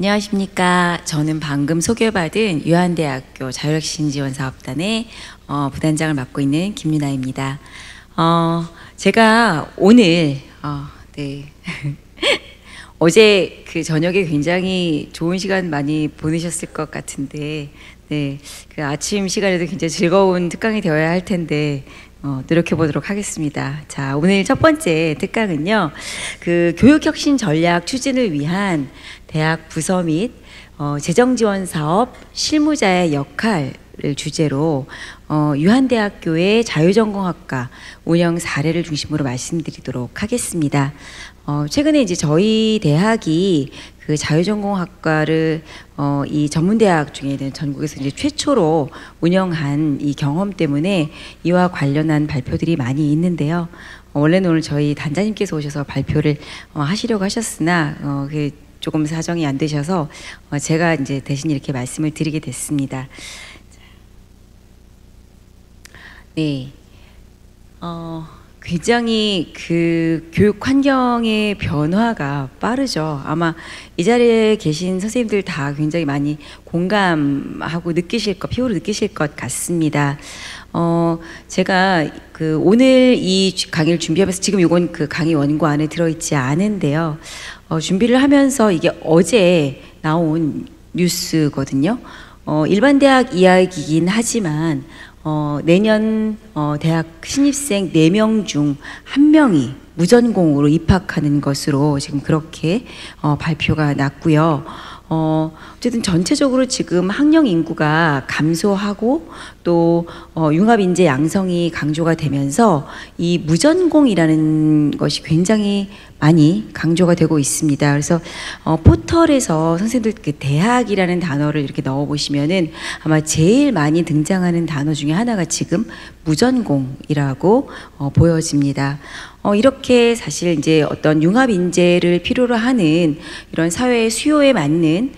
안녕하십니까. 저는 방금 소개받은 유한대학교 자율학신지원사업단의 부단장을 맡고 있는 김유나입니다. 제가 오늘 네. 어제 그 저녁에 굉장히 좋은 시간 많이 보내셨을 것 같은데, 네, 그 아침 시간에도 굉장히 즐거운 특강이 되어야 할 텐데 노력해 보도록 하겠습니다. 자, 오늘 첫 번째 특강은요, 그 교육혁신 전략 추진을 위한 대학 부서 및 재정지원 사업 실무자의 역할을 주제로 유한대학교의 자유전공학과 운영 사례를 중심으로 말씀드리도록 하겠습니다. 최근에 이제 저희 대학이 그 자유전공학과를 이 전문대학 중에는 전국에서 이제 최초로 운영한 이 경험 때문에 이와 관련한 발표들이 많이 있는데요. 원래는 오늘 저희 단장님께서 오셔서 발표를 하시려고 하셨으나 조금 사정이 안 되셔서 제가 이제 대신 이렇게 말씀을 드리게 됐습니다. 네, 굉장히 그 교육 환경의 변화가 빠르죠. 아마 이 자리에 계신 선생님들 다 굉장히 많이 공감하고 피부로 느끼실 것 같습니다. 제가 그 오늘 이 강의를 준비하면서 지금 이건 그 강의 원고 안에 들어있지 않은데요. 준비를 하면서 이게 어제 나온 뉴스거든요. 일반 대학 이야기이긴 하지만 내년 대학 신입생 4명 중 1명이 무전공으로 입학하는 것으로 지금 그렇게 발표가 났고요. 어쨌든 전체적으로 지금 학령 인구가 감소하고 또 융합 인재 양성이 강조가 되면서 이 무전공이라는 것이 굉장히 많이 강조가 되고 있습니다. 그래서 포털에서 선생님들 그 대학이라는 단어를 이렇게 넣어 보시면은 아마 제일 많이 등장하는 단어 중에 하나가 지금 무전공이라고 보여집니다. 이렇게 사실 이제 어떤 융합 인재를 필요로 하는 이런 사회의 수요에 맞는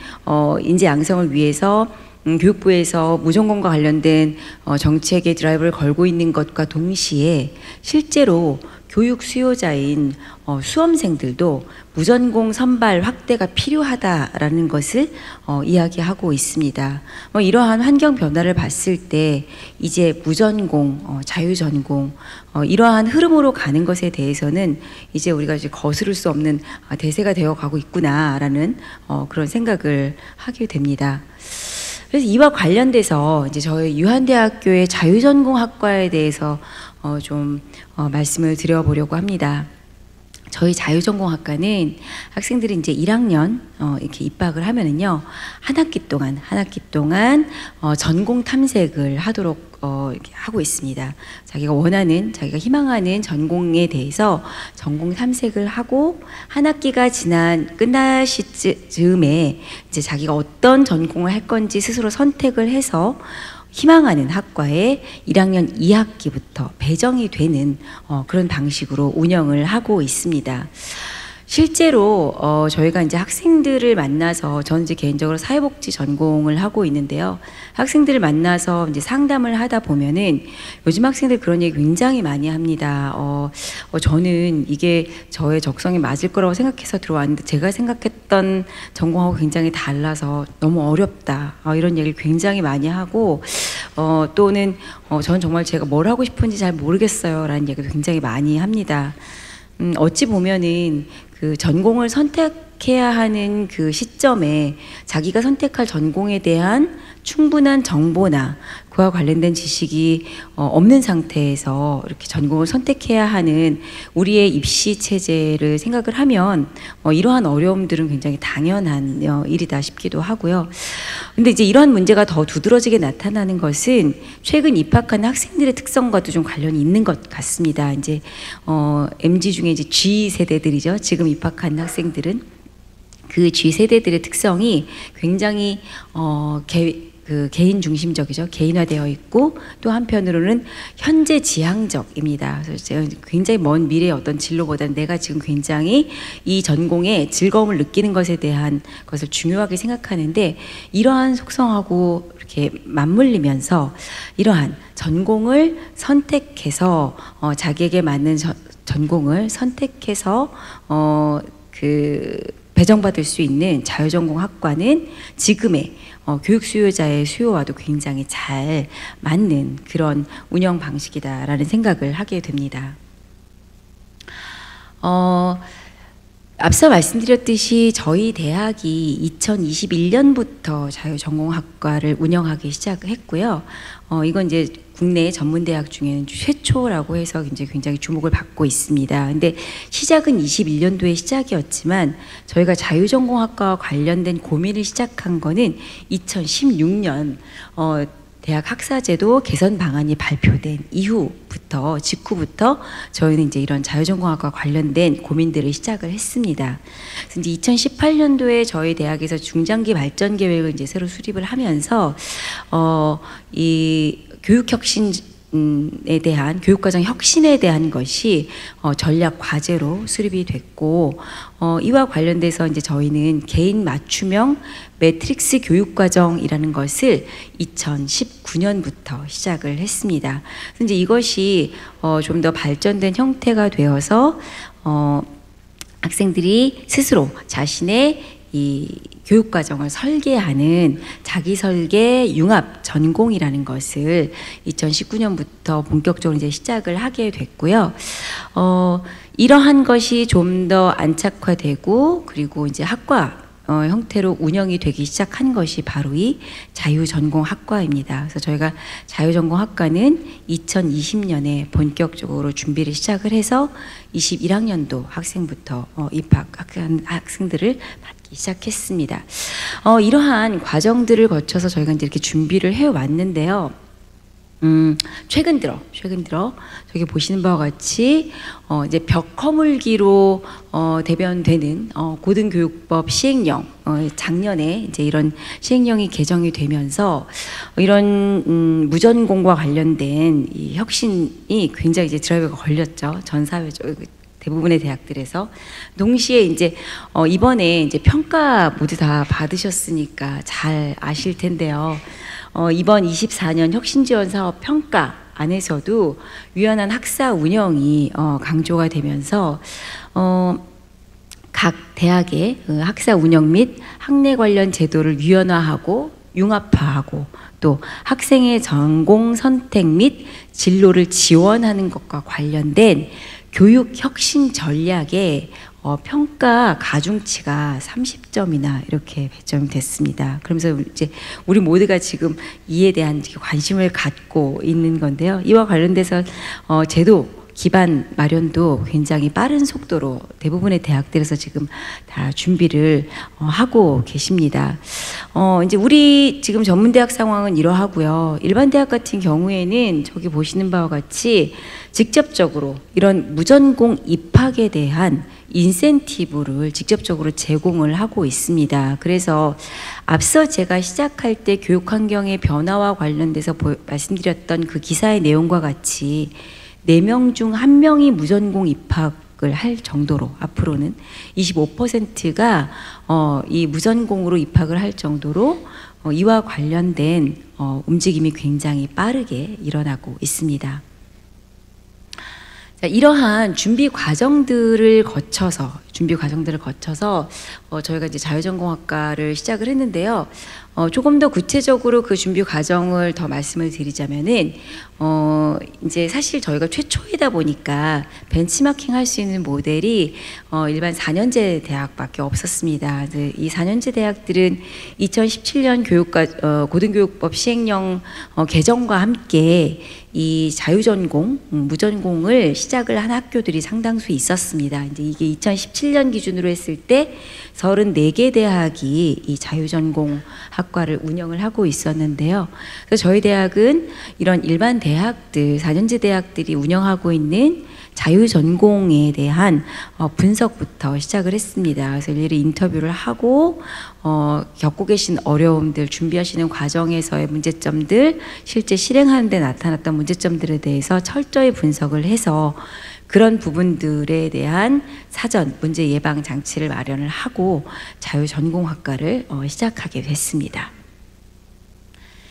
인재 양성을 위해서 교육부에서 무전공과 관련된 정책의 드라이브를 걸고 있는 것과 동시에 실제로 교육 수요자인 수험생들도 무전공 선발 확대가 필요하다라는 것을 이야기하고 있습니다. 이러한 환경 변화를 봤을 때 이제 무전공, 자유전공 이러한 흐름으로 가는 것에 대해서는 이제 우리가 이제 거스를 수 없는 대세가 되어 가고 있구나라는 그런 생각을 하게 됩니다. 그래서 이와 관련돼서 이제 저희 유한대학교의 자유전공학과에 대해서 좀 말씀을 드려보려고 합니다. 저희 자유전공학과는 학생들이 이제 1학년 이렇게 입학을 하면은요, 한 학기 동안 전공 탐색을 하도록 이렇게 하고 있습니다. 자기가 원하는, 자기가 희망하는 전공에 대해서 전공 탐색을 하고 한 학기가 끝날 시점에 이제 자기가 어떤 전공을 할 건지 스스로 선택을 해서 희망하는 학과에 1학년 2학기부터 배정이 되는 그런 방식으로 운영을 하고 있습니다. 실제로 저희가 이제 학생들을 만나서, 저는 이제 개인적으로 사회복지 전공을 하고 있는데요. 학생들을 만나서 이제 상담을 하다 보면은 요즘 학생들 그런 얘기 굉장히 많이 합니다. 저는 이게 저의 적성에 맞을 거라고 생각해서 들어왔는데 제가 생각했던 전공하고 굉장히 달라서 너무 어렵다. 이런 얘기를 굉장히 많이 하고 또는 저는 정말 제가 뭘 하고 싶은지 잘 모르겠어요 라는 얘기를 굉장히 많이 합니다. 어찌 보면은 그 전공을 선택해야 하는 그 시점에 자기가 선택할 전공에 대한 충분한 정보나 그와 관련된 지식이 없는 상태에서 이렇게 전공을 선택해야 하는 우리의 입시 체제를 생각을 하면 이러한 어려움들은 굉장히 당연한 일이다 싶기도 하고요. 근데 이제 이러한 문제가 더 두드러지게 나타나는 것은 최근 입학한 학생들의 특성과도 좀 관련이 있는 것 같습니다. 이제 MZ 중에 이제 G 세대들이죠. 지금 입학한 학생들은 그 G 세대들의 특성이 굉장히 개인 중심적이죠. 개인화되어 있고 또 한편으로는 현재 지향적입니다. 그래서 제가 굉장히 먼 미래의 어떤 진로보다는 내가 지금 굉장히 이 전공에 즐거움을 느끼는 것에 대한 것을 중요하게 생각하는데, 이러한 속성하고 이렇게 맞물리면서 이러한 전공을 선택해서 자기에게 맞는 전공을 선택해서 배정받을 수 있는 자유전공학과는 지금의 교육 수요자의 수요와도 굉장히 잘 맞는 그런 운영 방식이다라는 생각을 하게 됩니다. 앞서 말씀드렸듯이 저희 대학이 2021년부터 자유전공학과를 운영하기 시작했고요. 이건 이제 국내 전문대학 중에는 최초라고 해서 이제 굉장히 주목을 받고 있습니다. 근데 시작은 21년도에 시작이었지만 저희가 자유전공학과와 관련된 고민을 시작한 거는 2016년 대학 학사제도 개선 방안이 발표된 직후부터 저희는 이제 이런 자유전공학과 관련된 고민들을 시작을 했습니다. 그래서 이제 2018년도에 저희 대학에서 중장기 발전 계획을 이제 새로 수립을 하면서 이 교육혁신에 대한 교육과정 혁신에 대한 것이 전략 과제로 수립이 됐고 이와 관련돼서 이제 저희는 개인 맞춤형 매트릭스 교육과정이라는 것을 2019년부터 시작을 했습니다. 이제 이것이 좀 더 발전된 형태가 되어서 학생들이 스스로 자신의 이 교육과정을 설계하는 자기설계 융합 전공이라는 것을 2019년부터 본격적으로 이제 시작을 하게 됐고요. 이러한 것이 좀 더 안착화되고 그리고 이제 학과 형태로 운영이 되기 시작한 것이 바로 이 자유전공학과입니다. 그래서 저희가 자유전공학과는 2020년에 본격적으로 준비를 시작을 해서 21학년도 학생부터 입학한 학생들을 받기 시작했습니다. 이러한 과정들을 거쳐서 저희가 이제 이렇게 준비를 해 왔는데요. 최근 들어 저기 보시는 바와 같이 이제 벽 허물기로 대변되는 고등교육법 시행령 작년에 이제 이런 시행령이 개정이 되면서 이런 무전공과 관련된 이 혁신이 굉장히 이제 드라이브가 걸렸죠. 전 사회적 대부분의 대학들에서. 동시에 이제 이번에 이제 평가 모두 다 받으셨으니까 잘 아실 텐데요. 이번 24년 혁신지원사업 평가 안에서도 유연한 학사 운영이 강조가 되면서 각 대학의 학사 운영 및 학내 관련 제도를 유연화하고 융합화하고 또 학생의 전공 선택 및 진로를 지원하는 것과 관련된 교육 혁신 전략에 평가 가중치가 30점이나 이렇게 배점이 됐습니다. 그러면서 이제 우리 모두가 지금 이에 대한 관심을 갖고 있는 건데요. 이와 관련돼서 제도 기반 마련도 굉장히 빠른 속도로 대부분의 대학들에서 지금 다 준비를 하고 계십니다. 이제 우리 지금 전문대학 상황은 이러하고요. 일반 대학 같은 경우에는 저기 보시는 바와 같이 직접적으로 이런 무전공 입학에 대한 인센티브를 직접적으로 제공을 하고 있습니다. 그래서 앞서 제가 시작할 때 교육 환경의 변화와 관련돼서 말씀드렸던 그 기사의 내용과 같이 4명 중 1명이 무전공 입학을 할 정도로 앞으로는 25%가 이 무전공으로 입학을 할 정도로 이와 관련된 움직임이 굉장히 빠르게 일어나고 있습니다. 자, 이러한 준비 과정들을 거쳐서 저희가 이제 자유전공학과를 시작을 했는데요. 조금 더 구체적으로 그 준비 과정을 더 말씀을 드리자면은 이제 사실 저희가 최초이다 보니까 벤치마킹 할 수 있는 모델이 일반 4년제 대학밖에 없었습니다. 이 4년제 대학들은 2017년 고등교육법 시행령 개정과 함께 이 자유전공, 무전공을 시작을 한 학교들이 상당수 있었습니다. 이제 이게 2017년 기준으로 했을 때 34개 대학이 이 자유전공 학과를 운영을 하고 있었는데요. 그래서 저희 대학은 이런 일반 대학들, 4년제 대학들이 운영하고 있는 자유전공에 대한 분석부터 시작을 했습니다. 그래서 일일이 인터뷰를 하고 겪고 계신 어려움들, 준비하시는 과정에서의 문제점들, 실제 실행하는 데 나타났던 문제점들에 대해서 철저히 분석을 해서 그런 부분들에 대한 사전 문제 예방 장치를 마련을 하고 자유전공학과를 시작하게 됐습니다.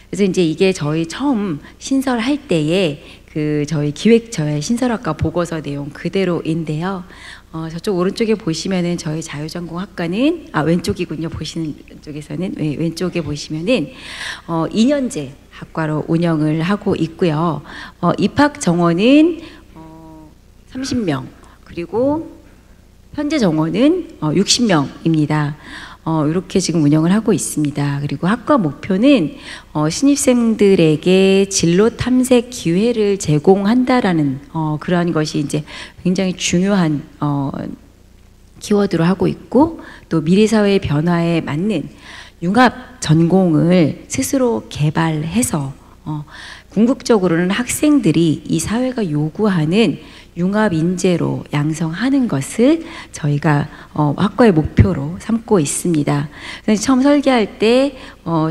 그래서 이제 이게 저희 처음 신설할 때에 저희 기획처의 신설학과 보고서 내용 그대로인데요. 저쪽 오른쪽에 보시면은 저희 자유전공학과는 왼쪽이군요. 보시는 쪽에서는 왼쪽에 보시면은 2년제 학과로 운영을 하고 있고요. 입학 정원은 30명, 그리고 현재 정원은 60명입니다. 이렇게 지금 운영을 하고 있습니다. 그리고 학과 목표는 신입생들에게 진로 탐색 기회를 제공한다라는 그러한 것이 이제 굉장히 중요한 키워드로 하고 있고, 또 미래 사회의 변화에 맞는 융합 전공을 스스로 개발해서 궁극적으로는 학생들이 이 사회가 요구하는 융합 인재로 양성하는 것을 저희가 학과의 목표로 삼고 있습니다. 그래서 처음 설계할 때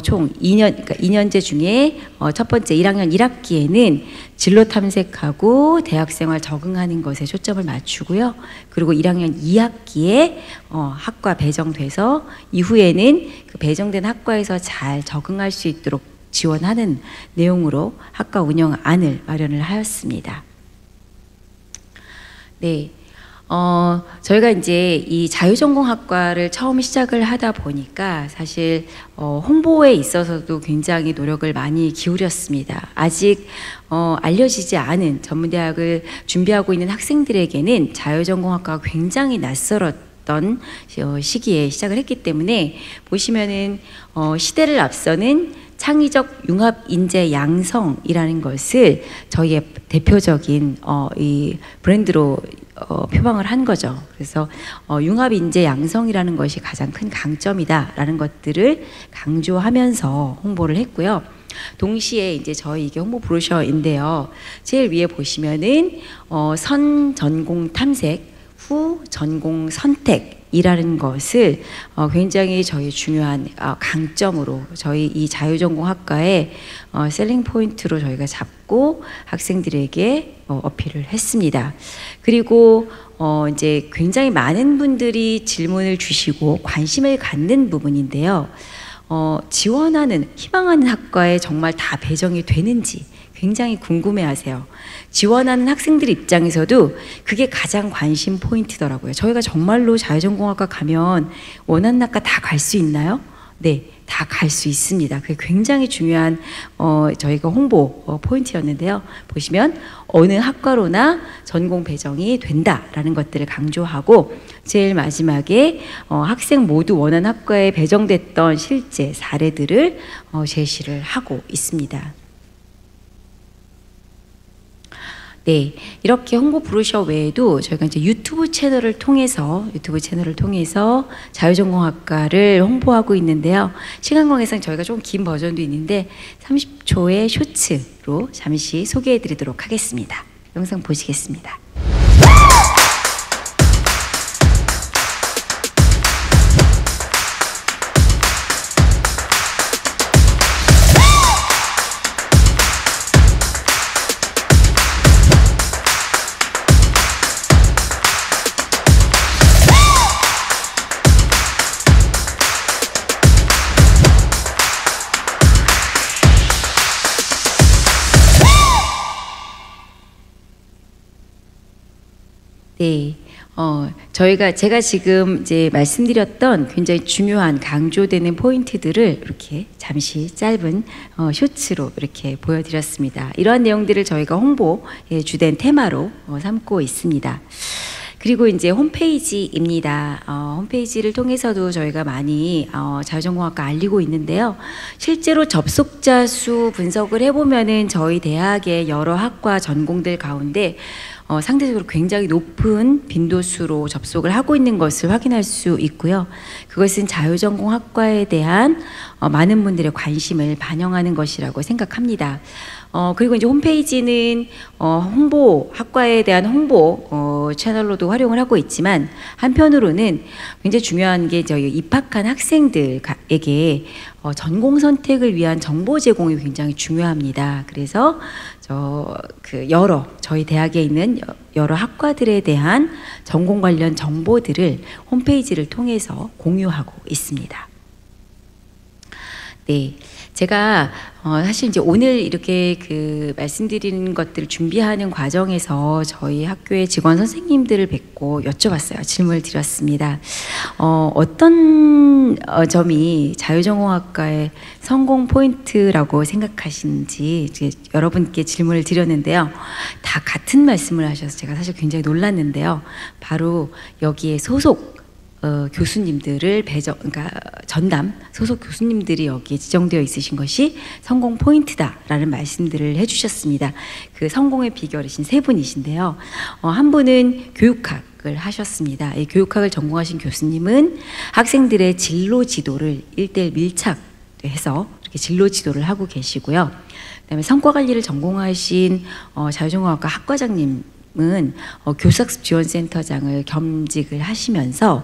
총 2년, 그러니까 2년제 중에 첫 번째 1학년 1학기에는 진로 탐색하고 대학생활 적응하는 것에 초점을 맞추고요. 그리고 1학년 2학기에 학과 배정돼서 이후에는 그 배정된 학과에서 잘 적응할 수 있도록 지원하는 내용으로 학과 운영안을 마련을 하였습니다. 네, 저희가 이제 이 자유전공학과를 처음 시작을 하다 보니까 사실 홍보에 있어서도 굉장히 노력을 많이 기울였습니다. 아직 알려지지 않은 전문대학을 준비하고 있는 학생들에게는 자유전공학과가 굉장히 낯설었던 시기에 시작을 했기 때문에 보시면은 시대를 앞서는 창의적 융합 인재 양성이라는 것을 저희의 대표적인 이 브랜드로 표방을 한 거죠. 그래서 융합 인재 양성이라는 것이 가장 큰 강점이다라는 것들을 강조하면서 홍보를 했고요. 동시에 이제 저희 이게 홍보 브로셔인데요. 제일 위에 보시면은 선 전공 탐색, 후 전공 선택 이라는 것을 굉장히 저희 중요한 강점으로 저희 이 자유전공학과의 셀링 포인트로 저희가 잡고 학생들에게 어필을 했습니다. 그리고 이제 굉장히 많은 분들이 질문을 주시고 관심을 갖는 부분인데요. 지원하는, 희망하는 학과에 정말 다 배정이 되는지 굉장히 궁금해하세요. 지원하는 학생들 입장에서도 그게 가장 관심 포인트더라고요. 저희가 정말로 자유전공학과 가면 원하는 학과 다 갈 수 있나요? 네, 다 갈 수 있습니다. 그게 굉장히 중요한 저희가 홍보 포인트였는데요. 보시면 어느 학과로나 전공 배정이 된다라는 것들을 강조하고, 제일 마지막에 학생 모두 원하는 학과에 배정됐던 실제 사례들을 제시를 하고 있습니다. 네, 이렇게 홍보 브로셔 외에도 저희가 이제 유튜브 채널을 통해서 자유전공학과를 홍보하고 있는데요. 시간 관계상 저희가 좀 긴 버전도 있는데 30초의 쇼츠로 잠시 소개해 드리도록 하겠습니다. 영상 보시겠습니다. 네, 제가 지금 이제 말씀드렸던 굉장히 중요한 강조되는 포인트들을 이렇게 잠시 짧은 쇼츠로 이렇게 보여드렸습니다. 이러한 내용들을 저희가 홍보의 주된 테마로 삼고 있습니다. 그리고 이제 홈페이지입니다. 홈페이지를 통해서도 저희가 많이 자유전공학과 알리고 있는데요. 실제로 접속자 수 분석을 해보면은 저희 대학의 여러 학과 전공들 가운데 상대적으로 굉장히 높은 빈도수로 접속을 하고 있는 것을 확인할 수 있고요. 그것은 자유전공학과에 대한 많은 분들의 관심을 반영하는 것이라고 생각합니다. 그리고 이제 홈페이지는 학과에 대한 홍보 채널로도 활용을 하고 있지만, 한편으로는 굉장히 중요한 게 저희 입학한 학생들에게 전공 선택을 위한 정보 제공이 굉장히 중요합니다. 그래서 저희 대학에 있는 여러 학과들에 대한 전공 관련 정보들을 홈페이지를 통해서 공유하고 있습니다. 네. 제가 사실 이제 오늘 이렇게 그 말씀드리는 것들을 준비하는 과정에서 저희 학교의 직원 선생님들을 뵙고 여쭤봤어요. 질문을 드렸습니다. 어떤 점이 자유전공학과의 성공 포인트라고 생각하시는지 이제 여러분께 질문을 드렸는데요. 다 같은 말씀을 하셔서 제가 사실 굉장히 놀랐는데요. 바로 여기에 소속 교수님들을 그러니까 전담 소속 교수님들이 여기에 지정되어 있으신 것이 성공 포인트다라는 말씀들을 해주셨습니다. 그 성공의 비결이신 세 분이신데요. 한 분은 교육학을 하셨습니다. 이 교육학을 전공하신 교수님은 학생들의 진로 지도를 1:1 밀착해서 이렇게 진로 지도를 하고 계시고요. 그다음에 성과관리를 전공하신 자유전공학과 학과장님 은 교수학습 지원센터장을 겸직을 하시면서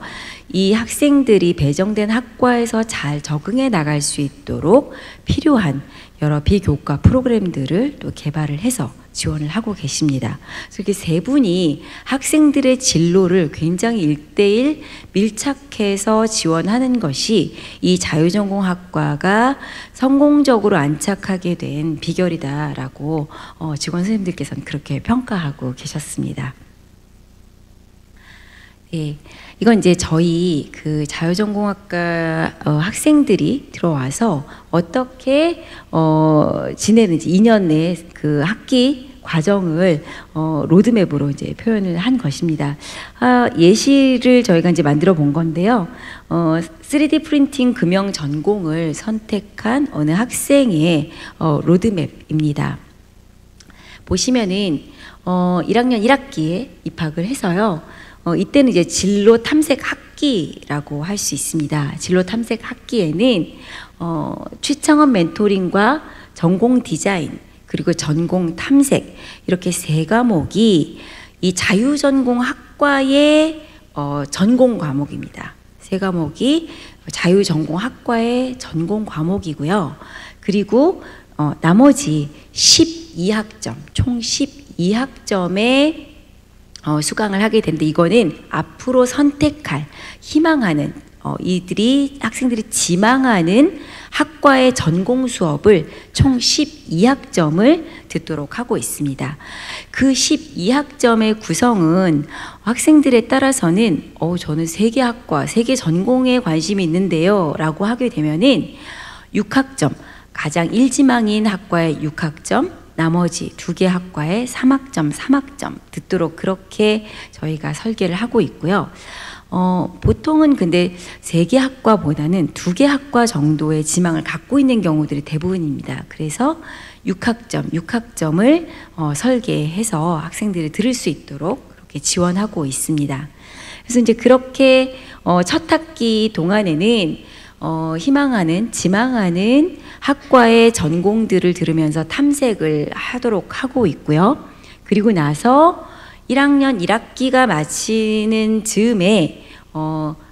이 학생들이 배정된 학과에서 잘 적응해 나갈 수 있도록 필요한 여러 비교과 프로그램들을 또 개발을 해서 지원을 하고 계십니다. 그래서 이렇게 세 분이 학생들의 진로를 굉장히 1:1 밀착해서 지원하는 것이 이 자유전공학과가 성공적으로 안착하게 된 비결이다라고 직원 선생님들께서는 그렇게 평가하고 계셨습니다. 네, 이건 이제 저희 그 자유전공학과 학생들이 들어와서 어떻게 지내는지 2년 내 그 학기 과정을 로드맵으로 이제 표현을 한 것입니다. 예시를 저희가 이제 만들어 본 건데요. 3D 프린팅 금형 전공을 선택한 어느 학생의 로드맵입니다. 보시면은 1학년 1학기에 입학을 해서요. 이때는 이제 진로 탐색 학기라고 할 수 있습니다. 진로 탐색 학기에는 취창원 멘토링과 전공 디자인 그리고 전공 탐색 이렇게 세 과목이 이 자유전공 학과의 전공 과목입니다. 세 과목이 자유전공 학과의 전공 과목이고요. 그리고 나머지 12학점, 총 12학점의 수강을 하게 되는데 이거는 앞으로 선택할 희망하는 학생들이 지망하는 학과의 전공 수업을 총 12학점을 듣도록 하고 있습니다. 그 12학점의 구성은 학생들에 따라서는 저는 3개 학과, 3개 전공에 관심이 있는데요 라고 하게 되면은 6학점, 가장 일지망인 학과의 6학점, 나머지 2개 학과에 3학점 듣도록 그렇게 저희가 설계를 하고 있고요. 보통은 근데 3개 학과보다는 2개 학과 정도의 지망을 갖고 있는 경우들이 대부분입니다. 그래서 6학점을 설계해서 학생들이 들을 수 있도록 그렇게 지원하고 있습니다. 그래서 이제 그렇게 첫 학기 동안에는 지망하는 학과의 전공들을 들으면서 탐색을 하도록 하고 있고요. 그리고 나서 1학년 1학기가 마치는 즈음에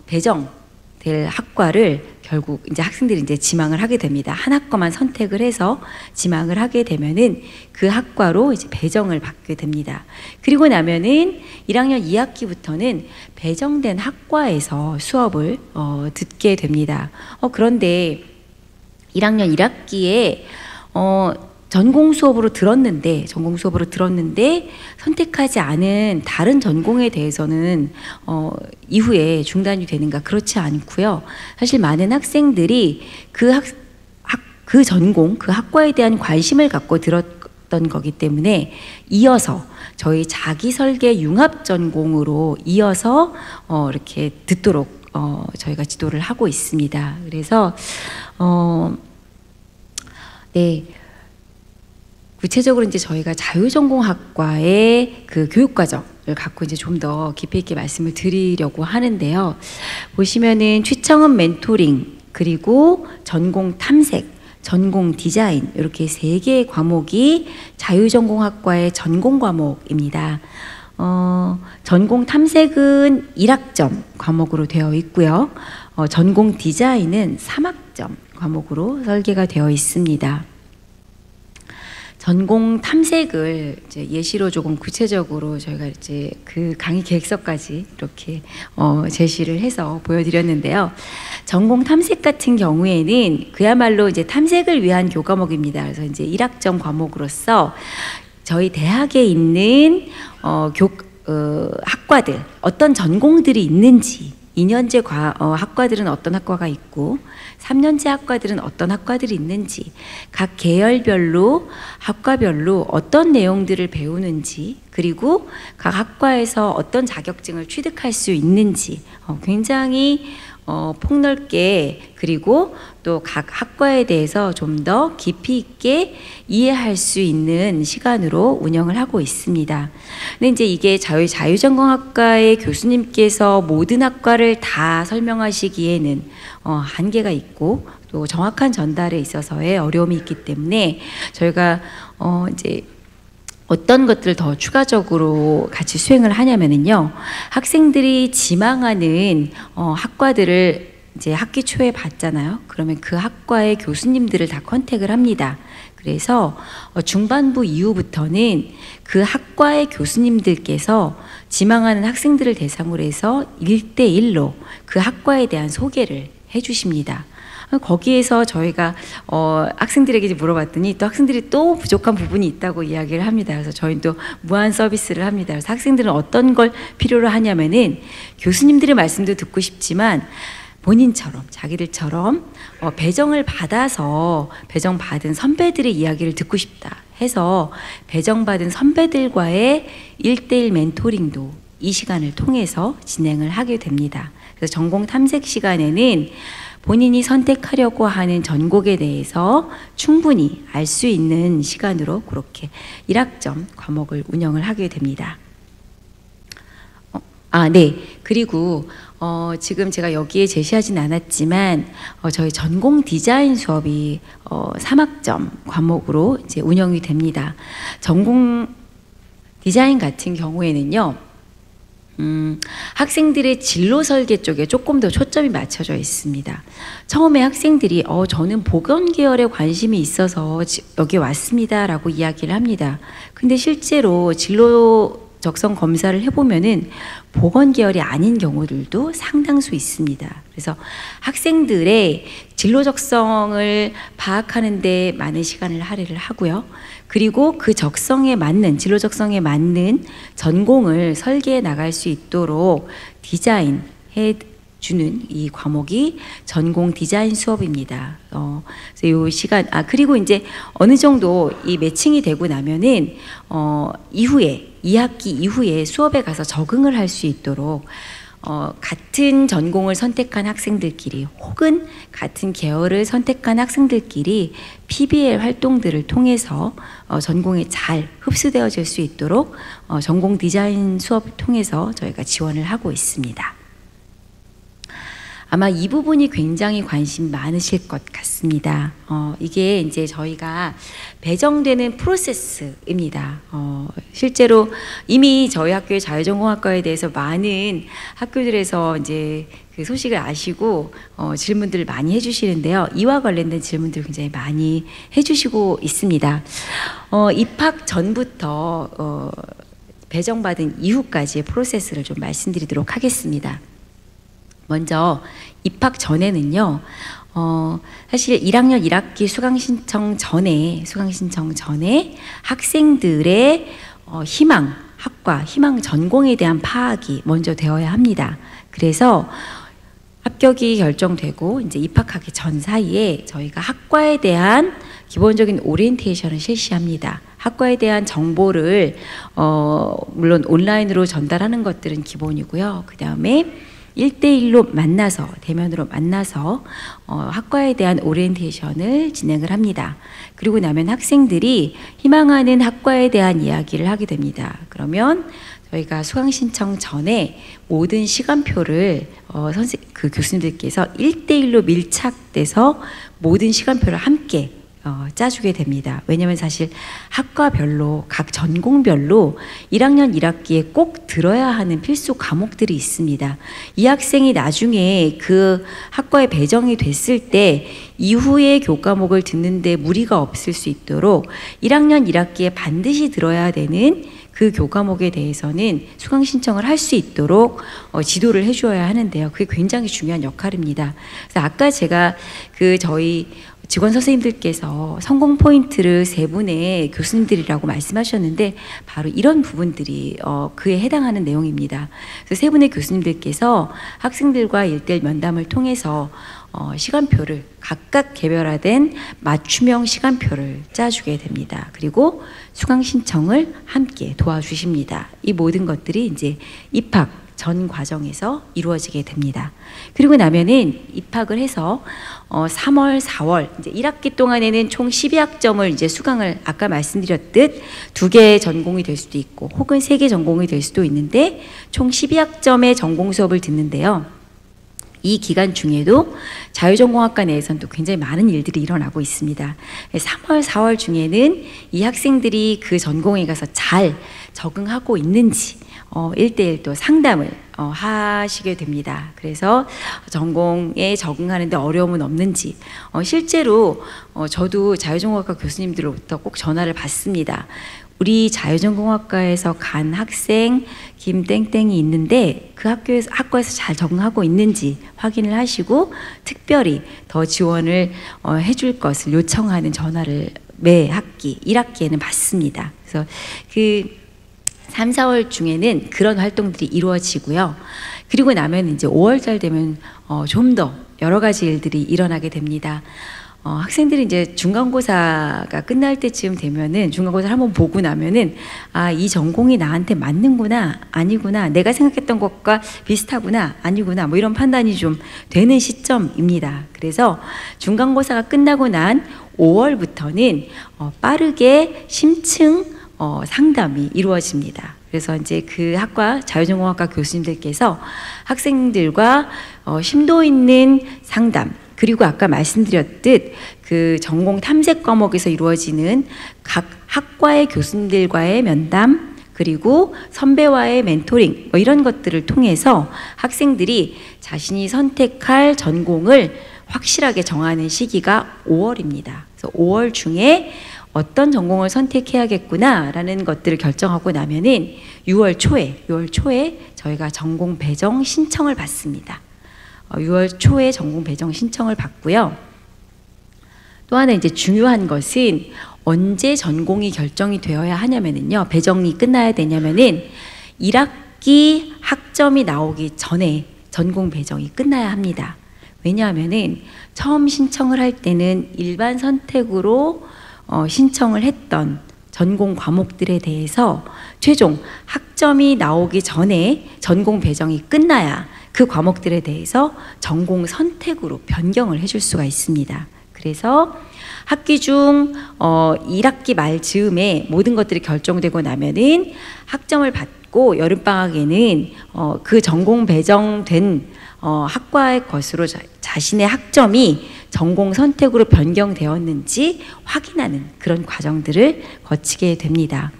배정될 학과를 결국 이제 학생들이 이제 지망을 하게 됩니다. 한 학과만 선택을 해서 지망을 하게 되면은 그 학과로 이제 배정을 받게 됩니다. 그리고 나면은 1학년 2학기부터는 배정된 학과에서 수업을 듣게 됩니다. 그런데 1학년 1학기에 전공 수업으로 들었는데 선택하지 않은 다른 전공에 대해서는 이후에 중단이 되는가 그렇지 않고요. 사실 많은 학생들이 그 전공, 그 학과에 대한 관심을 갖고 들었던 거기 때문에 이어서 저희 자기 설계 융합 전공으로 이어서 이렇게 듣도록 저희가 지도를 하고 있습니다. 그래서 네. 구체적으로 이제 저희가 자유전공학과의 그 교육과정을 갖고 이제 좀 더 깊이 있게 말씀을 드리려고 하는데요. 보시면은 취창원 멘토링, 그리고 전공 탐색, 전공 디자인 이렇게 3개의 과목이 자유전공학과의 전공 과목입니다. 전공 탐색은 1학점 과목으로 되어 있고요. 전공 디자인은 3학점 과목으로 설계가 되어 있습니다. 전공 탐색을 이제 예시로 조금 구체적으로 저희가 이제 그 강의 계획서까지 이렇게 제시를 해서 보여드렸는데요. 전공 탐색 같은 경우에는 그야말로 이제 탐색을 위한 교과목입니다. 그래서 이제 1학점 과목으로서 저희 대학에 있는 학과들 어떤 전공들이 있는지 2년제 학과들은 어떤 학과가 있고 3년제 학과들은 어떤 학과들이 있는지 각 계열별로 학과별로 어떤 내용들을 배우는지 그리고 각 학과에서 어떤 자격증을 취득할 수 있는지 굉장히 폭넓게 그리고 또 각 학과에 대해서 좀 더 깊이 있게 이해할 수 있는 시간으로 운영을 하고 있습니다. 근데 이제 이게 저희 자유전공학과의 교수님께서 모든 학과를 다 설명하시기에는 한계가 있고 또 정확한 전달에 있어서의 어려움이 있기 때문에 저희가 이제 어떤 것들을 더 추가적으로 같이 수행을 하냐면은요, 학생들이 지망하는 학과들을 이제 학기 초에 봤잖아요. 그러면 그 학과의 교수님들을 다 컨택을 합니다. 그래서 중반부 이후부터는 그 학과의 교수님들께서 지망하는 학생들을 대상으로 해서 1대1로 그 학과에 대한 소개를 해주십니다. 거기에서 저희가 학생들에게 이제 물어봤더니 또 학생들이 또 부족한 부분이 있다고 이야기를 합니다. 그래서 저희는 또 무한 서비스를 합니다. 그래서 학생들은 어떤 걸 필요로 하냐면은 교수님들의 말씀도 듣고 싶지만 본인처럼 자기들처럼 배정을 받아서 배정받은 선배들의 이야기를 듣고 싶다 해서 배정받은 선배들과의 1대1 멘토링도 이 시간을 통해서 진행을 하게 됩니다. 그래서 전공 탐색 시간에는 본인이 선택하려고 하는 전공에 대해서 충분히 알 수 있는 시간으로 그렇게 1학점 과목을 운영을 하게 됩니다. 네. 그리고 지금 제가 여기에 제시하진 않았지만 저희 전공 디자인 수업이 3학점 과목으로 이제 운영이 됩니다. 전공 디자인 같은 경우에는요. 학생들의 진로 설계 쪽에 조금 더 초점이 맞춰져 있습니다. 처음에 학생들이 저는 보건 계열에 관심이 있어서 여기 왔습니다 라고 이야기를 합니다. 근데 실제로 진로 적성 검사를 해보면은 보건 계열이 아닌 경우들도 상당수 있습니다. 그래서 학생들의 진로 적성을 파악하는 데 많은 시간을 할애를 하고요. 그리고 그 적성에 맞는, 진로 적성에 맞는 전공을 설계해 나갈 수 있도록 디자인해 주는 이 과목이 전공 디자인 수업입니다. 그래서 이 시간, 그리고 이제 어느 정도 이 매칭이 되고 나면은, 이후에, 2학기 이후에 수업에 가서 적응을 할 수 있도록 같은 전공을 선택한 학생들끼리 혹은 같은 계열을 선택한 학생들끼리 PBL 활동들을 통해서 전공에 잘 흡수되어질 수 있도록 전공 디자인 수업을 통해서 저희가 지원을 하고 있습니다. 아마 이 부분이 굉장히 관심 많으실 것 같습니다. 이게 이제 저희가 배정되는 프로세스입니다. 실제로 이미 저희 학교의 자유전공학과에 대해서 많은 학교들에서 이제 그 소식을 아시고 질문들을 많이 해주시는데요. 이와 관련된 질문들을 굉장히 많이 해주시고 있습니다. 입학 전부터 배정받은 이후까지의 프로세스를 좀 말씀드리도록 하겠습니다. 먼저 입학 전에는요, 사실 1학년 1학기 수강 신청 전에 학생들의 희망 학과, 희망 전공에 대한 파악이 먼저 되어야 합니다. 그래서 합격이 결정되고 이제 입학하기 전 사이에 저희가 학과에 대한 기본적인 오리엔테이션을 실시합니다. 학과에 대한 정보를 물론 온라인으로 전달하는 것들은 기본이고요. 그 다음에 1대1로 만나서, 대면으로 만나서 학과에 대한 오리엔테이션을 진행을 합니다. 그리고 나면 학생들이 희망하는 학과에 대한 이야기를 하게 됩니다. 그러면 저희가 수강 신청 전에 모든 시간표를 그 교수님들께서 1대1로 밀착돼서 모든 시간표를 함께 짜주게 됩니다. 왜냐하면 사실 학과별로 각 전공별로 1학년 1학기에 꼭 들어야 하는 필수 과목들이 있습니다. 이 학생이 나중에 그 학과에 배정이 됐을 때 이후에 교과목을 듣는데 무리가 없을 수 있도록 1학년 1학기에 반드시 들어야 되는 그 교과목에 대해서는 수강 신청을 할 수 있도록 지도를 해주어야 하는데요. 그게 굉장히 중요한 역할입니다. 그래서 아까 제가 저희 직원 선생님들께서 성공 포인트를 3분의 교수님들이라고 말씀하셨는데 바로 이런 부분들이 그에 해당하는 내용입니다. 그래서 3분의 교수님들께서 학생들과 1대1 면담을 통해서 시간표를 각각 개별화된 맞춤형 시간표를 짜주게 됩니다. 그리고 수강 신청을 함께 도와주십니다. 이 모든 것들이 이제 입학 전 과정에서 이루어지게 됩니다. 그리고 나면은 입학을 해서 3월, 4월 이제 1학기 동안에는 총 12학점을 이제 수강을 아까 말씀드렸듯 2개 전공이 될 수도 있고 혹은 3개 전공이 될 수도 있는데 총 12학점의 전공 수업을 듣는데요. 이 기간 중에도 자유전공학과 내에서는 또 굉장히 많은 일들이 일어나고 있습니다. 3월, 4월 중에는 이 학생들이 그 전공에 가서 잘 적응하고 있는지 1대1 또 상담을 하시게 됩니다. 그래서 전공에 적응하는데 어려움은 없는지 실제로 저도 자유전공학과 교수님들로부터 꼭 전화를 받습니다. 우리 자유전공학과에서 간 학생 김땡땡이 있는데 그 학과에서 잘 적응하고 있는지 확인을 하시고 특별히 더 지원을 해줄 것을 요청하는 전화를 매 학기 1학기에는 받습니다. 그래서 그 3, 4월 중에는 그런 활동들이 이루어지고요. 그리고 나면 이제 5월달 되면 좀 더 여러 가지 일들이 일어나게 됩니다. 학생들이 이제 중간고사가 끝날 때쯤 되면은 중간고사를 한번 보고 나면은 이 전공이 나한테 맞는구나 아니구나 내가 생각했던 것과 비슷하구나 아니구나 뭐 이런 판단이 좀 되는 시점입니다. 그래서 중간고사가 끝나고 난 5월부터는 빠르게 심층 상담이 이루어집니다. 그래서 이제 그 학과 자유전공학과 교수님들께서 학생들과 심도 있는 상담 그리고 아까 말씀드렸듯 그 전공 탐색 과목에서 이루어지는 각 학과의 교수님들과의 면담 그리고 선배와의 멘토링 뭐 이런 것들을 통해서 학생들이 자신이 선택할 전공을 확실하게 정하는 시기가 5월입니다. 그래서 5월 중에 어떤 전공을 선택해야겠구나라는 것들을 결정하고 나면은 6월 초에 저희가 전공 배정 신청을 받습니다. 6월 초에 전공 배정 신청을 받고요. 또 하나 이제 중요한 것은 언제 전공이 결정이 되어야 하냐면은요. 배정이 끝나야 되냐면은 1학기 학점이 나오기 전에 전공 배정이 끝나야 합니다. 왜냐하면은 처음 신청을 할 때는 일반 선택으로 신청을 했던 전공 과목들에 대해서 최종 학점이 나오기 전에 전공 배정이 끝나야 그 과목들에 대해서 전공 선택으로 변경을 해줄 수가 있습니다. 그래서 학기 중 1학기 말 즈음에 모든 것들이 결정되고 나면은 학점을 받고 여름방학에는 그 전공 배정된 학과의 것으로 자신의 학점이 전공 선택으로 변경되었는지 확인하는 그런 과정들을 거치게 됩니다.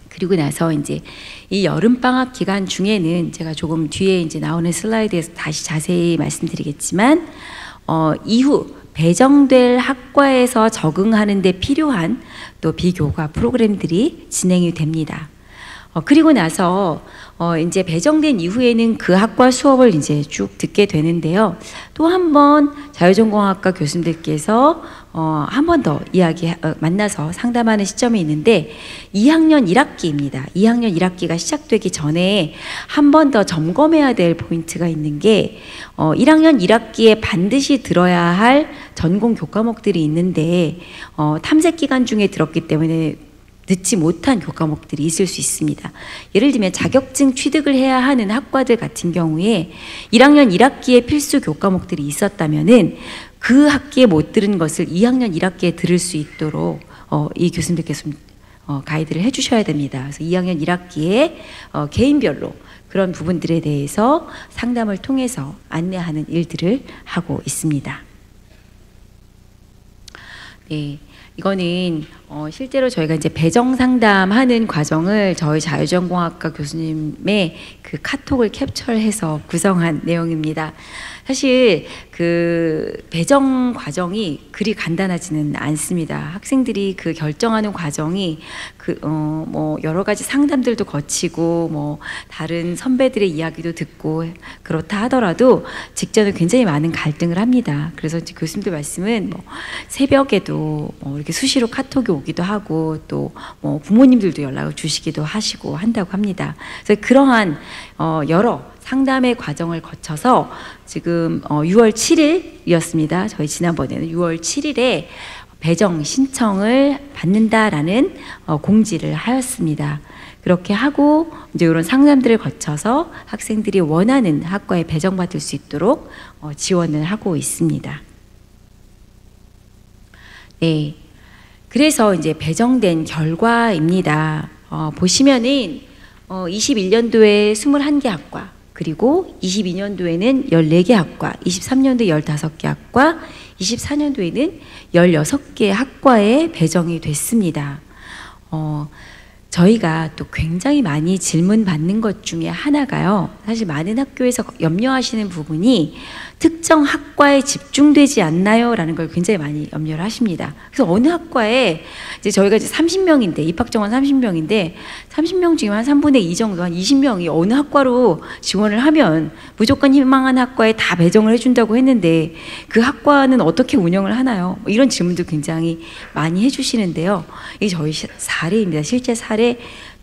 그리고 나서 이제 이 여름방학 기간 중에는 제가 조금 뒤에 이제 나오는 슬라이드에서 다시 자세히 말씀드리겠지만 이후 배정될 학과에서 적응하는 데 필요한 또 비교과 프로그램들이 진행이 됩니다. 그리고 나서 이제 배정된 이후에는 그 학과 수업을 이제 쭉 듣게 되는데요. 또 한 번 자유전공학과 교수님들께서 한 번 더 만나서 상담하는 시점이 있는데 2학년 1학기입니다. 2학년 1학기가 시작되기 전에 한 번 더 점검해야 될 포인트가 있는 게 1학년 1학기에 반드시 들어야 할 전공 교과목들이 있는데 탐색 기간 중에 들었기 때문에 듣지 못한 교과목들이 있을 수 있습니다. 예를 들면 자격증 취득을 해야 하는 학과들 같은 경우에 1학년 1학기에 필수 교과목들이 있었다면은 그 학기에 못 들은 것을 2학년 1학기에 들을 수 있도록 이 교수님들께서 가이드를 해주셔야 됩니다. 그래서 2학년 1학기에 개인별로 그런 부분들에 대해서 상담을 통해서 안내하는 일들을 하고 있습니다. 예, 이거는 실제로 저희가 이제 배정 상담하는 과정을 저희 자유전공학과 교수님의 그 카톡을 캡처해서 구성한 내용입니다. 사실 그 배정 과정이 그리 간단하지는 않습니다. 학생들이 그 결정하는 과정이 뭐 여러 가지 상담들도 거치고 뭐 다른 선배들의 이야기도 듣고 그렇다 하더라도 직전에 굉장히 많은 갈등을 합니다. 그래서 이제 교수님들 말씀은 뭐 새벽에도 뭐 이렇게 수시로 카톡이 오기도 하고 또 뭐 부모님들도 연락을 주시기도 하시고 한다고 합니다. 그래서 그러한 여러 상담의 과정을 거쳐서 지금 6월 7일이었습니다. 저희 지난번에는 6월 7일에 배정 신청을 받는다라는 공지를 하였습니다. 그렇게 하고 이제 이런 상담들을 거쳐서 학생들이 원하는 학과에 배정받을 수 있도록 지원을 하고 있습니다. 네, 그래서 이제 배정된 결과입니다. 보시면은 21년도에 21개 학과, 그리고 22년도에는 14개 학과, 23년도에 15개 학과, 24년도에는 16개 학과에 배정이 됐습니다. 저희가 또 굉장히 많이 질문 받는 것 중에 하나가요. 사실 많은 학교에서 염려하시는 부분이 특정 학과에 집중되지 않나요? 라는 걸 굉장히 많이 염려를 하십니다. 그래서 어느 학과에 이제 저희가 이제 30명인데, 입학 정원 30명인데 30명 중에 한 3분의 2 정도, 한 20명이 어느 학과로 지원을 하면 무조건 희망한 학과에 다 배정을 해준다고 했는데 그 학과는 어떻게 운영을 하나요? 이런 질문도 굉장히 많이 해주시는데요. 이게 저희 사례입니다. 실제 사례.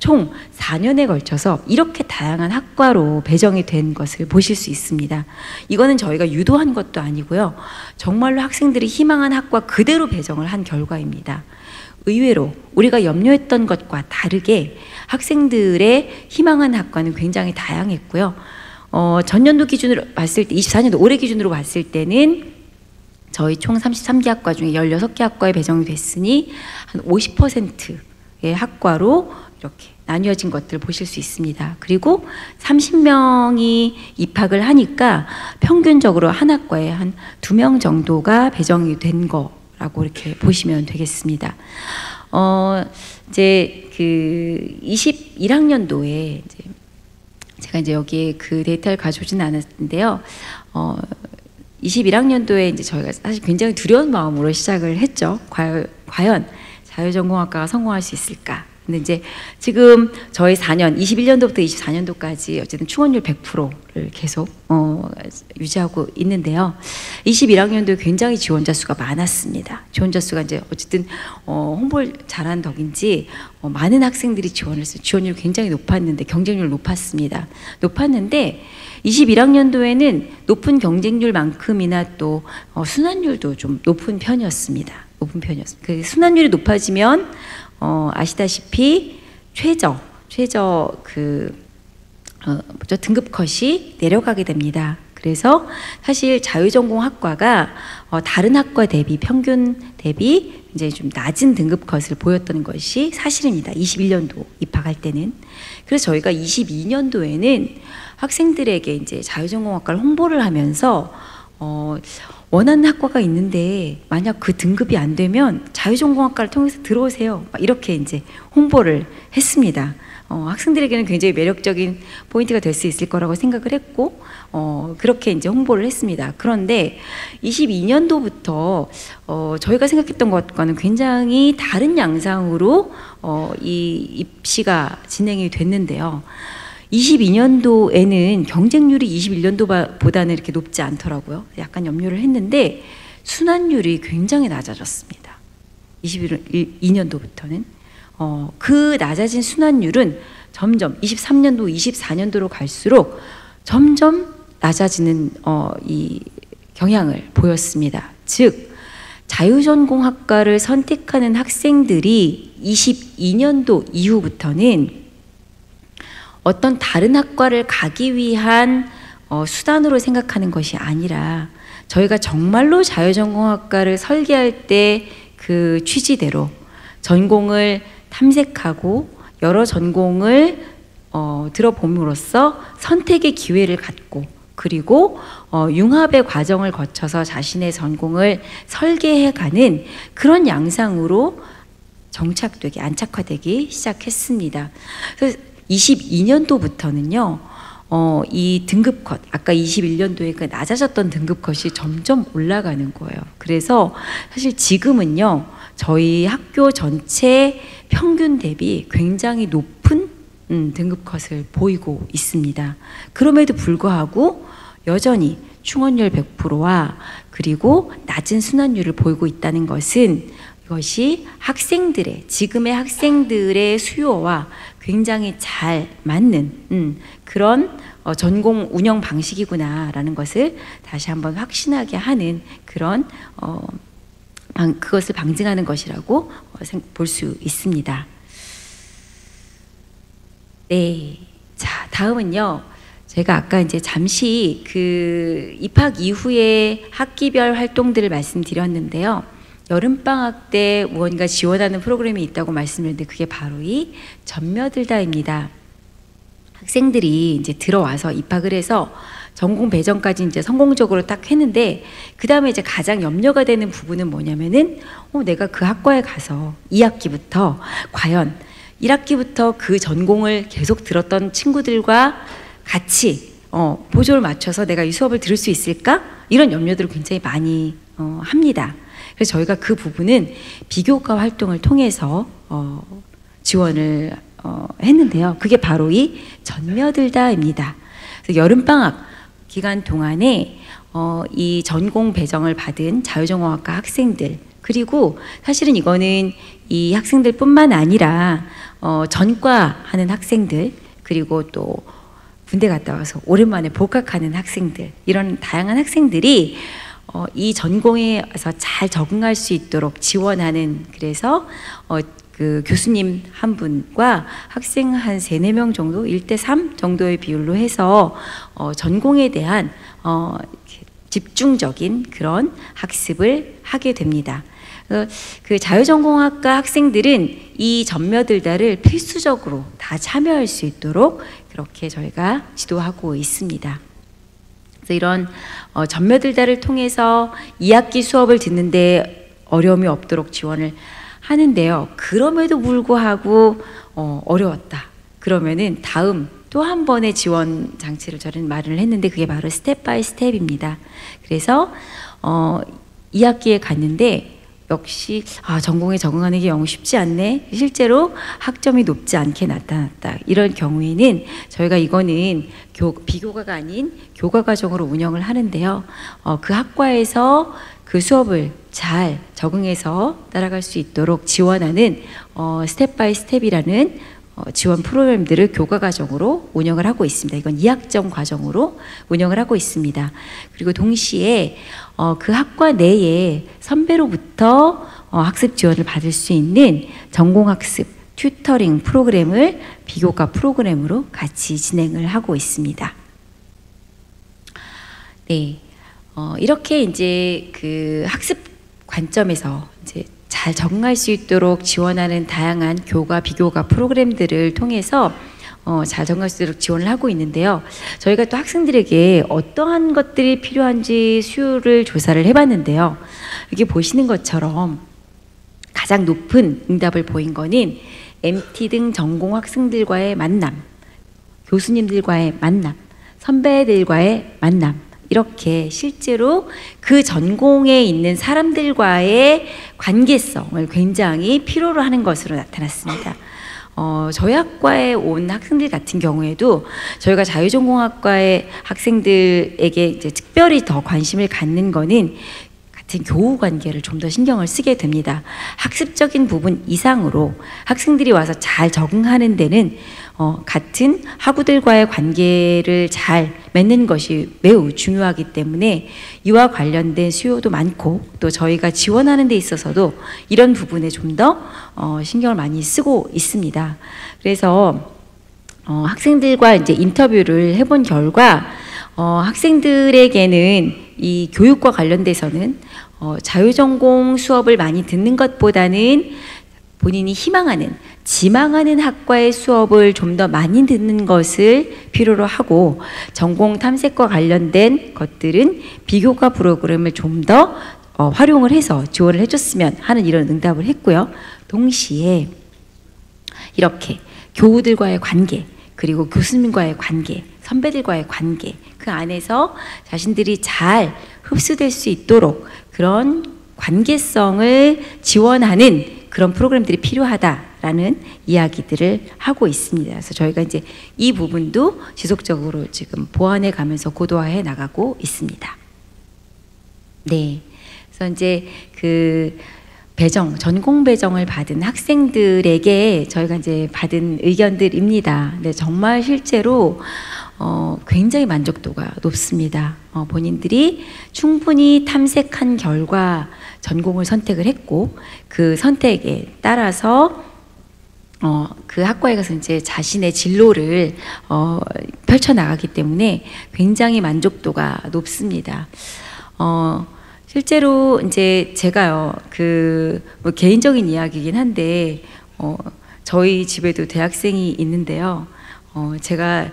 총 4년에 걸쳐서 이렇게 다양한 학과로 배정이 된 것을 보실 수 있습니다. 이거는 저희가 유도한 것도 아니고요. 정말로 학생들이 희망한 학과 그대로 배정을 한 결과입니다. 의외로 우리가 염려했던 것과 다르게 학생들의 희망한 학과는 굉장히 다양했고요. 전년도 기준으로 봤을 때, 24년도 올해 기준으로 봤을 때는 저희 총 33개 학과 중에 16개 학과에 배정이 됐으니 한 50%의 학과로 이렇게 나뉘어진 것들을 보실 수 있습니다. 그리고 30명이 입학을 하니까 평균적으로 한 학과에 한 2명 정도가 배정이 된 거라고 이렇게 보시면 되겠습니다. 이제 그 21학년도에 이제 제가 이제 여기에 그 데이터를 가져오지는 않았는데요. 21학년도에 이제 저희가 사실 굉장히 두려운 마음으로 시작을 했죠. 과연 자유전공학과가 성공할 수 있을까? 근데 이제 지금 저희 4년, 21년도부터 24년도까지 어쨌든 충원율 100%를 계속 유지하고 있는데요. 21학년도에 굉장히 지원자 수가 많았습니다. 지원자 수가 이제 어쨌든 홍보를 잘한 덕인지 많은 학생들이 지원을 했어요. 지원율 굉장히 높았는데, 경쟁률 높았습니다. 높았는데 21학년도에는 높은 경쟁률만큼이나 또 순환율도 좀 높은 편이었습니다. 높은 편이었습니다. 그 순환율이 높아지면 아시다시피 최저 등급 컷이 내려가게 됩니다. 그래서 사실 자유전공학과가 다른 학과 대비, 평균 대비 이제 좀 낮은 등급 컷을 보였던 것이 사실입니다. 21년도 입학할 때는. 그래서 저희가 22년도에는 학생들에게 이제 자유전공학과를 홍보를 하면서 원하는 학과가 있는데 만약 그 등급이 안 되면 자유전공학과를 통해서 들어오세요. 이렇게 이제 홍보를 했습니다. 학생들에게는 굉장히 매력적인 포인트가 될 수 있을 거라고 생각을 했고 그렇게 이제 홍보를 했습니다. 그런데 22년도부터 저희가 생각했던 것과는 굉장히 다른 양상으로 이 입시가 진행이 됐는데요. 22년도에는 경쟁률이 21년도보다는 이렇게 높지 않더라고요. 약간 염려를 했는데 순환율이 굉장히 낮아졌습니다. 22년도부터는. 그 낮아진 순환율은 점점 23년도, 24년도로 갈수록 점점 낮아지는 이 경향을 보였습니다. 즉 자유전공학과를 선택하는 학생들이 22년도 이후부터는 어떤 다른 학과를 가기 위한 수단으로 생각하는 것이 아니라 저희가 정말로 자유전공학과를 설계할 때 그 취지대로 전공을 탐색하고 여러 전공을 들어봄으로써 선택의 기회를 갖고 그리고 융합의 과정을 거쳐서 자신의 전공을 설계해가는 그런 양상으로 정착되기, 안착화되기 시작했습니다. 그래서 22년도부터는요, 이 등급 컷, 아까 21년도에 그 낮아졌던 등급 컷이 점점 올라가는 거예요. 그래서 사실 지금은요, 저희 학교 전체 평균 대비 굉장히 높은 등급 컷을 보이고 있습니다. 그럼에도 불구하고 여전히 충원율 100%와 그리고 낮은 순환율을 보이고 있다는 것은 이것이 학생들의, 지금의 학생들의 수요와 굉장히 잘 맞는 그런 전공 운영 방식이구나라는 것을 다시 한번 확신하게 하는 그런 그것을 방증하는 것이라고 볼 수 있습니다. 네, 자 다음은요. 제가 아까 이제 잠시 그 입학 이후에 학기별 활동들을 말씀드렸는데요. 여름방학 때 무언가 지원하는 프로그램이 있다고 말씀드렸는데 그게 바로 이 전며들다입니다. 학생들이 이제 들어와서 입학을 해서 전공 배정까지 이제 성공적으로 딱 했는데 그 다음에 이제 가장 염려가 되는 부분은 뭐냐면은 내가 그 학과에 가서 2학기부터 과연 1학기부터 그 전공을 계속 들었던 친구들과 같이 보조를 맞춰서 내가 이 수업을 들을 수 있을까? 이런 염려들을 굉장히 많이 합니다. 그래서 저희가 그 부분은 비교과 활동을 통해서 지원을 했는데요. 그게 바로 이 전며들다입니다. 그래서 여름방학 기간 동안에 이 전공 배정을 받은 자유전공학과 학생들, 그리고 사실은 이거는 이 학생들뿐만 아니라 전과 하는 학생들, 그리고 또 군대 갔다 와서 오랜만에 복학하는 학생들, 이런 다양한 학생들이 이 전공에서 잘 적응할 수 있도록 지원하는, 그래서 그 교수님 한 분과 학생 한 3, 4명 정도, 1대3 정도의 비율로 해서 전공에 대한 집중적인 그런 학습을 하게 됩니다. 그 자유전공학과 학생들은 이 전며들다를 필수적으로 다 참여할 수 있도록 그렇게 저희가 지도하고 있습니다. 그래서 이런 전며들다를 통해서 2학기 수업을 듣는데 어려움이 없도록 지원을 하는데요. 그럼에도 불구하고 어려웠다. 그러면은 다음 또 한 번의 지원 장치를 저는 마련을 했는데 그게 바로 스텝 바이 스텝입니다. 그래서 2학기에 갔는데 역시 전공에 적응하는 게 영 쉽지 않네. 실제로 학점이 높지 않게 나타났다. 이런 경우에는 저희가 이거는 비교과가 아닌 교과 과정으로 운영을 하는데요. 그 학과에서 그 수업을 잘 적응해서 따라갈 수 있도록 지원하는 스텝 바이 스텝이라는 지원 프로그램들을 교과 과정으로 운영을 하고 있습니다. 이건 2학점 과정으로 운영을 하고 있습니다. 그리고 동시에 그 학과 내에 선배로부터 학습 지원을 받을 수 있는 전공학습 튜터링 프로그램을 비교과 프로그램으로 같이 진행을 하고 있습니다. 네, 이렇게 이제 그 학습 관점에서 이제 잘 적응할 수 있도록 지원하는 다양한 교과, 비교과 프로그램들을 통해서 잘 적응할 수 있도록 지원을 하고 있는데요. 저희가 또 학생들에게 어떠한 것들이 필요한지 수요를 조사를 해봤는데요. 여기 보시는 것처럼 가장 높은 응답을 보인 거는 MT 등 전공 학생들과의 만남, 교수님들과의 만남, 선배들과의 만남, 이렇게 실제로 그 전공에 있는 사람들과의 관계성을 굉장히 필요로 하는 것으로 나타났습니다. 저희 학과에 온 학생들 같은 경우에도 저희가 자유전공학과의 학생들에게 이제 특별히 더 관심을 갖는 거는 같은 교우 관계를 좀 더 신경을 쓰게 됩니다. 학습적인 부분 이상으로 학생들이 와서 잘 적응하는 데는 같은 학우들과의 관계를 잘 맺는 것이 매우 중요하기 때문에 이와 관련된 수요도 많고 또 저희가 지원하는 데 있어서도 이런 부분에 좀 더 신경을 많이 쓰고 있습니다. 그래서 학생들과 이제 인터뷰를 해본 결과 학생들에게는 이 교육과 관련돼서는 자유전공 수업을 많이 듣는 것보다는 본인이 희망하는 지망하는 학과의 수업을 좀 더 많이 듣는 것을 필요로 하고, 전공 탐색과 관련된 것들은 비교과 프로그램을 좀 더 활용을 해서 지원을 해줬으면 하는 이런 응답을 했고요. 동시에 이렇게 교우들과의 관계, 그리고 교수님과의 관계, 선배들과의 관계, 그 안에서 자신들이 잘 흡수될 수 있도록 그런 관계성을 지원하는 그런 프로그램들이 필요하다라는 이야기들을 하고 있습니다. 그래서 저희가 이제 이 부분도 지속적으로 지금 보완해 가면서 고도화해 나가고 있습니다. 네. 그래서 이제 그 전공 배정을 받은 학생들에게 저희가 이제 받은 의견들입니다. 근데 정말 실제로 굉장히 만족도가 높습니다. 본인들이 충분히 탐색한 결과 전공을 선택을 했고, 그 선택에 따라서 그 학과에 가서 이제 자신의 진로를 펼쳐 나가기 때문에 굉장히 만족도가 높습니다. 실제로 이제 제가요, 뭐 개인적인 이야기이긴 한데, 저희 집에도 대학생이 있는데요. 제가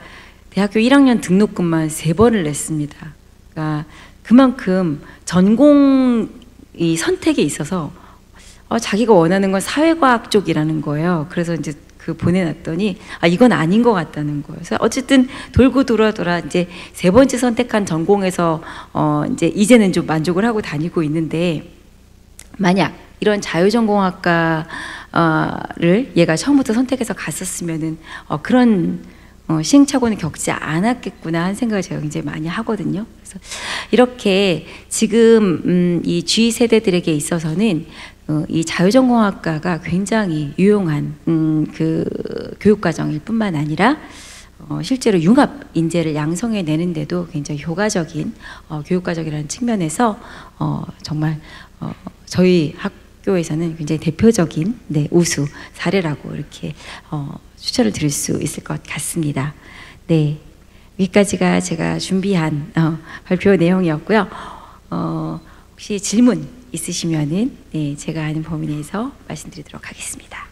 대학교 1학년 등록금만 3번을 냈습니다. 그러니까 그만큼 전공 이 선택에 있어서 자기가 원하는 건 사회과학 쪽이라는 거예요. 그래서 이제 보내놨더니 이건 아닌 것 같다는 거예요. 그래서 어쨌든 돌고 돌아 이제 3번째 선택한 전공에서 이제는 좀 만족을 하고 다니고 있는데, 만약 이런 자유전공학과를 얘가 처음부터 선택해서 갔었으면은 그런 시행착오는 겪지 않았겠구나 하는 생각을 제가 굉장히 많이 하거든요. 그래서 이렇게 지금 이 G 세대들에게 있어서는 이 자유전공학과가 굉장히 유용한 그 교육과정일 뿐만 아니라 실제로 융합 인재를 양성해 내는데도 굉장히 효과적인 교육과정이라는 측면에서 정말 저희 학교에서는 굉장히 대표적인 우수 사례라고 이렇게 추천을 드릴 수 있을 것 같습니다. 네, 여기까지가 제가 준비한 발표 내용이었고요. 혹시 질문 있으시면은 제가 아는 범위 내에서 말씀드리도록 하겠습니다.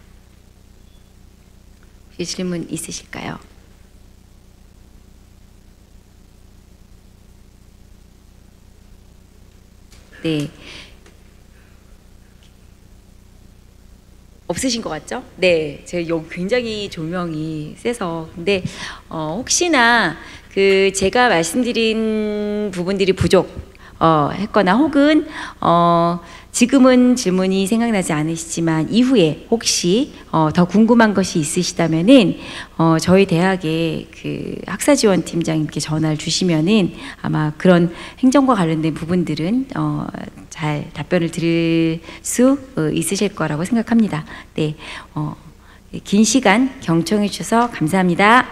혹시 질문 있으실까요? 네. 없으신 것 같죠? 네, 제가 여기 굉장히 조명이 세서. 근데 혹시나 제가 말씀드린 부분들이 했거나 혹은 지금은 질문이 생각나지 않으시지만 이후에 혹시 더 궁금한 것이 있으시다면은 저희 대학의 학사지원팀장님께 전화를 주시면은 아마 그런 행정과 관련된 부분들은 잘 답변을 드릴 수 있으실 거라고 생각합니다. 네, 긴 시간 경청해 주셔서 감사합니다.